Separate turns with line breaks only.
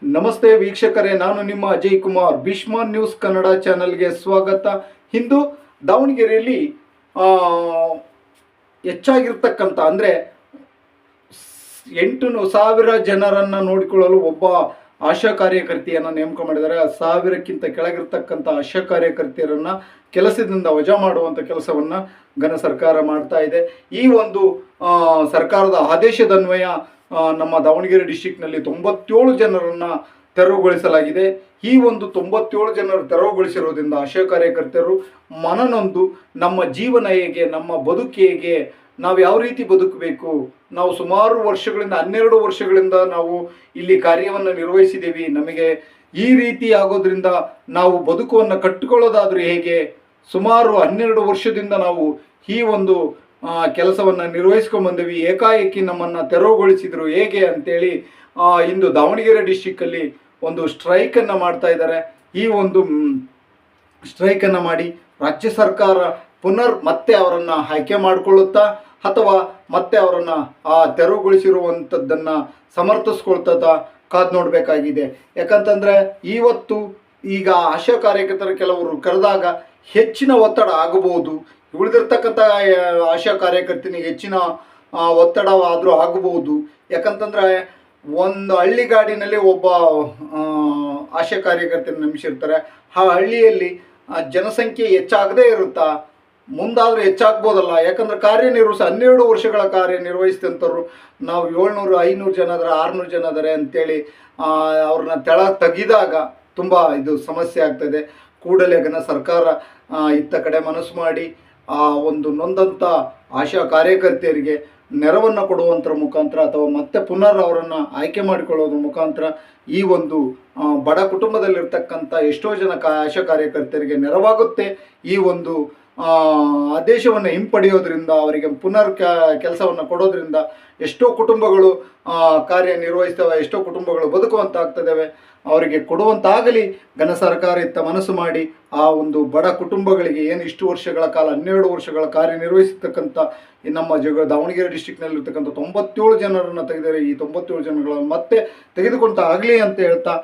ನಮಸ್ತೆ ವೀಕ್ಷಕರೇ, ನಾನು ನಿಮ್ಮ ಅಜಯ್ ಕುಮಾರ್. ಭೀಷ್ಮ ನ್ಯೂಸ್ ಕನ್ನಡ ಚಾನಲ್ಗೆ ಸ್ವಾಗತ. ಇಂದು ದಾವಣಗೆರೆಯಲ್ಲಿ ಹೆಚ್ಚಾಗಿರ್ತಕ್ಕಂಥ ಅಂದರೆ 8,000 ಜನರನ್ನು ನೋಡಿಕೊಳ್ಳಲು ಒಬ್ಬ ಆಶಾ ಕಾರ್ಯಕರ್ತೆಯನ್ನು ನೇಮಕ ಮಾಡಿದ್ದಾರೆ. 1,000ಕ್ಕಿಂತ ಕೆಳಗಿರ್ತಕ್ಕಂಥ ಆಶಾ ಕಾರ್ಯಕರ್ತೆಯರನ್ನು ಕೆಲಸದಿಂದ ವಜಾ ಮಾಡುವಂಥ ಕೆಲಸವನ್ನು ಘನ ಸರ್ಕಾರ ಮಾಡ್ತಾ ಇದೆ. ಈ ಒಂದು ಸರ್ಕಾರದ ಆದೇಶದನ್ವಯ ನಮ್ಮ ದಾವಣಗೆರೆ ಡಿಸ್ಟಿಕ್ನಲ್ಲಿ 97 ಜನರನ್ನು ತೆರವುಗೊಳಿಸಲಾಗಿದೆ. ಈ ಒಂದು 97 ಜನರು ತೆರವುಗೊಳಿಸಿರೋದ್ರಿಂದ ಆಶಾ ಕಾರ್ಯಕರ್ತರು ಮನನೊಂದು ನಮ್ಮ ಜೀವನ ಹೇಗೆ, ನಮ್ಮ ಬದುಕು ಹೇಗೆ, ನಾವು ಯಾವ ರೀತಿ ಬದುಕಬೇಕು, ನಾವು ಸುಮಾರು ವರ್ಷಗಳಿಂದ 12 ವರ್ಷಗಳಿಂದ ನಾವು ಇಲ್ಲಿ ಕಾರ್ಯವನ್ನು ನಿರ್ವಹಿಸಿದ್ದೀವಿ, ನಮಗೆ ಈ ರೀತಿ ಆಗೋದ್ರಿಂದ ನಾವು ಬದುಕನ್ನು ಕಟ್ಟಿಕೊಳ್ಳೋದಾದರೂ ಹೇಗೆ, ಸುಮಾರು 12 ವರ್ಷದಿಂದ ನಾವು ಈ ಒಂದು ಕೆಲಸವನ್ನು ನಿರ್ವಹಿಸ್ಕೊಂಡು ಬಂದೀವಿ, ಏಕಾಏಕಿ ನಮ್ಮನ್ನು ತೆರವುಗೊಳಿಸಿದರು ಹೇಗೆ ಅಂತೇಳಿ ಇಂದು ದಾವಣಗೆರೆ ಡಿಸ್ಟಿಕ್ಕಲ್ಲಿ ಒಂದು ಸ್ಟ್ರೈಕನ್ನು ಮಾಡ್ತಾ ಇದ್ದಾರೆ. ಈ ಒಂದು ಸ್ಟ್ರೈಕನ್ನು ಮಾಡಿ ರಾಜ್ಯ ಸರ್ಕಾರ ಮತ್ತೆ ಅವರನ್ನು ಆಯ್ಕೆ ಮಾಡಿಕೊಳ್ಳುತ್ತಾ ಅಥವಾ ಮತ್ತೆ ಅವರನ್ನು ತೆರವುಗೊಳಿಸಿರುವಂಥದ್ದನ್ನು ಸಮರ್ಥಿಸ್ಕೊಳ್ತಾ ಕಾದು ನೋಡಬೇಕಾಗಿದೆ. ಯಾಕಂತಂದರೆ ಈಗ ಆಶಾ ಕಾರ್ಯಕರ್ತರ ಕೆಲವರು ಕರೆದಾಗ ಹೆಚ್ಚಿನ ಒತ್ತಡ ಆಗಬಹುದು, ಉಳಿದಿರ್ತಕ್ಕಂಥ ಆಶಾ ಕಾರ್ಯಕರ್ತನಿಗೆ ಹೆಚ್ಚಿನ ಒತ್ತಡವಾದರೂ ಆಗಬಹುದು. ಯಾಕಂತಂದರೆ ಒಂದು ಹಳ್ಳಿಗಾಡಿನಲ್ಲಿ ಒಬ್ಬ ಆಶಾ ಕಾರ್ಯಕರ್ತನ ನೇಮಿಸಿರ್ತಾರೆ. ಆ ಹಳ್ಳಿಯಲ್ಲಿ ಜನಸಂಖ್ಯೆ ಹೆಚ್ಚಾಗದೇ ಇರುತ್ತಾ, ಮುಂದಾದರೂ ಹೆಚ್ಚಾಗ್ಬೋದಲ್ಲ. ಯಾಕಂದರೆ 12 ವರ್ಷಗಳ ಕಾರ್ಯನಿರ್ವಹಿಸಿದಂಥವ್ರು ನಾವು 700 500 ಜನ ಆದರೆ 600 ಜನ ಆದರೆ ಅಂತೇಳಿ ಅವ್ರನ್ನ ತೆಗೆದಾಗ ತುಂಬ ಇದು ಸಮಸ್ಯೆ ಆಗ್ತಾಯಿದೆ. ಕೂಡಲೇ ಘನ ಸರ್ಕಾರ ಇತ್ತ ಕಡೆ ಮನಸ್ಸು ಮಾಡಿ ಒಂದು ನೊಂದಂಥ ಆಶಾ ಕಾರ್ಯಕರ್ತೆಯರಿಗೆ ನೆರವನ್ನು ಕೊಡುವಂಥರ ಮುಖಾಂತರ ಅಥವಾ ಮತ್ತೆ ಅವರನ್ನು ಆಯ್ಕೆ ಮಾಡಿಕೊಳ್ಳೋದ್ರ ಮುಖಾಂತರ ಈ ಒಂದು ಬಡ ಕುಟುಂಬದಲ್ಲಿರ್ತಕ್ಕಂಥ ಎಷ್ಟೋ ಜನ ಆಶಾ ಕಾರ್ಯಕರ್ತರಿಗೆ ನೆರವಾಗುತ್ತೆ. ಈ ಒಂದು ಆದೇಶವನ್ನು ಹಿಂಪಡೆಯೋದ್ರಿಂದ, ಅವರಿಗೆ ಕೆಲಸವನ್ನು ಕೊಡೋದ್ರಿಂದ ಎಷ್ಟೋ ಕುಟುಂಬಗಳು ಕಾರ್ಯನಿರ್ವಹಿಸ್ತವೆ, ಎಷ್ಟೋ ಕುಟುಂಬಗಳು ಬದುಕುವಂತಾಗ್ತದವೆ. ಅವರಿಗೆ ಕೊಡುವಂತಾಗಲಿ ಘನ ಸರ್ಕಾರ ಇತ್ತ ಮನಸ್ಸು ಮಾಡಿ ಆ ಒಂದು ಬಡ ಕುಟುಂಬಗಳಿಗೆ ಏನು ಇಷ್ಟು ವರ್ಷಗಳ ಕಾಲ 12 ವರ್ಷಗಳ ಕಾರ್ಯನಿರ್ವಹಿಸತಕ್ಕಂಥ ನಮ್ಮ ದಾವಣಗೆರೆ ಡಿಸ್ಟಿಕ್ನಲ್ಲಿರ್ತಕ್ಕಂಥ 97 ಜನರನ್ನು ತೆಗೆದರೆ ಈ 97 ಜನಗಳನ್ನು ಮತ್ತೆ ತೆಗೆದುಕೊಂತ ಆಗಲಿ ಅಂತ ಹೇಳ್ತಾ